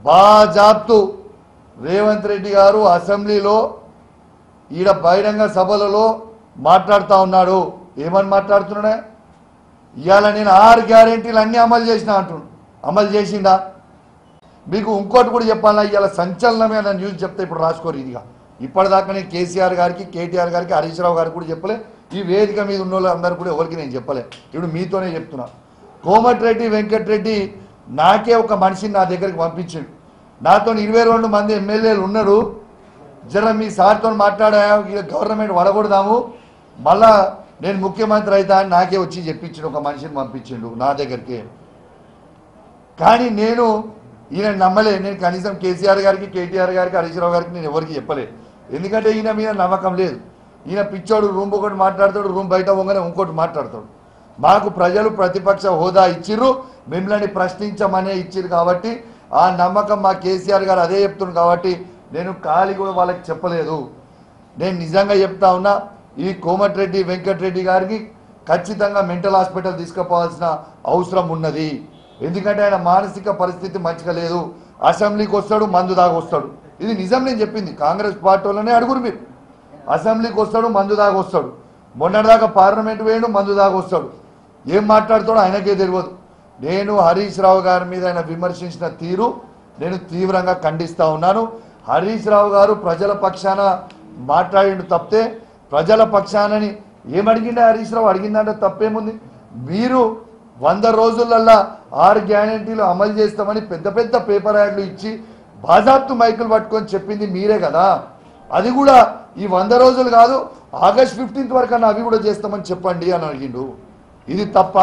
బాజాప్తు రేవంత్ రెడ్డి గారు అసెంబ్లీలో ఈడ బహిరంగ సభలలో మాట్లాడుతూ ఉన్నాడు. ఏమని మాట్లాడుతున్నాడే? ఇవాళ నేను 6 గ్యారెంటీలు అన్నీ అమలు చేసిన అంటున్నాడు. అమలు చేసిండా? మీకు ఇంకోటి కూడా చెప్పాలా, ఇవాళ సంచలనమైన న్యూస్ చెప్తే ఇప్పుడు రాసుకోరు. ఇదిగా ఇప్పటిదాకా నేను కేసీఆర్ గారికి, కేటీఆర్ గారికి, హరీష్ రావు గారికి కూడా చెప్పలే. ఈ వేదిక మీద ఉన్న వాళ్ళు అందరూ కూడా ఎవరికి నేను చెప్పలే. ఇప్పుడు మీతోనే చెప్తున్నా. కోమటిరెడ్డి వెంకటరెడ్డి నాకే ఒక మనిషిని నా దగ్గరికి పంపించిండు. నాతో 22 మంది ఎమ్మెల్యేలు ఉన్నారు. జర మీ సార్తో మాట్లాడా, గవర్నమెంట్ వడగొడదాము, మళ్ళా నేను ముఖ్యమంత్రి అవుతా అని నాకే వచ్చి చెప్పించిండు. ఒక మనిషిని పంపించిండు నా దగ్గరికి. కానీ నేను ఈయన నమ్మలే. నేను కనీసం కేసీఆర్ గారికి, కేటీఆర్ గారికి, హరీష్ రావు గారికి నేను ఎవరికి చెప్పలే. ఎందుకంటే ఈయన మీద నమ్మకం లేదు. ఈయన పిచ్చోడు, రూమ్ ఒకటి మాట్లాడతాడు, రూమ్ బయట పోగానే ఇంకోటి మాట్లాడతాడు. మాకు ప్రజలు ప్రతిపక్ష హోదా ఇచ్చిర్రు, మిమ్మల్ని ప్రశ్నించమనే ఇచ్చిర్రు. కాబట్టి ఆ నమ్మకం మా కేసీఆర్ గారు అదే చెప్తున్నారు. కాబట్టి నేను ఖాళీ కూడా వాళ్ళకి చెప్పలేదు. నేను నిజంగా చెప్తా ఉన్నా, ఈ కోమటిరెడ్డి వెంకటరెడ్డి గారికి ఖచ్చితంగా మెంటల్ హాస్పిటల్ తీసుకుపోవాల్సిన అవసరం ఉన్నది. ఎందుకంటే ఆయన మానసిక పరిస్థితి మంచిగా లేదు. అసెంబ్లీకి వస్తాడు, మందు దాకా వస్తాడు. ఇది నిజం, నేను చెప్పింది. కాంగ్రెస్ పార్టీ వాళ్ళనే అడుగురు మీరు. అసెంబ్లీకి వస్తాడు, మందు దాకా వస్తాడు. మొన్నటిదాకా పార్లమెంట్ వేయడు, మందు దాకా వస్తాడు. ఏం మాట్లాడుతాడో ఆయనకే తెలియదు. నేను హరీష్ రావు గారి మీద ఆయన విమర్శించిన తీరు నేను తీవ్రంగా ఖండిస్తూ ఉన్నాను. హరీష్ రావు గారు ప్రజల పక్షాన మాట్లాడిండు తప్పితే, ప్రజల పక్షానని ఏమడిగిండే హరీష్ రావు? అడిగిందంటే తప్పేముంది? మీరు 100 రోజులల్లా 6 గ్యారెంటీలు అమలు చేస్తామని పెద్ద పెద్ద పేపర్ యాడ్లు ఇచ్చి బాజాప్తు మైకులు పట్టుకొని చెప్పింది మీరే కదా. అది కూడా ఈ 100 రోజులు కాదు, ఆగస్ట్ 15 వరకు అవి కూడా చేస్తామని చెప్పండి అని అడిగిండు. ఇది తప్ప?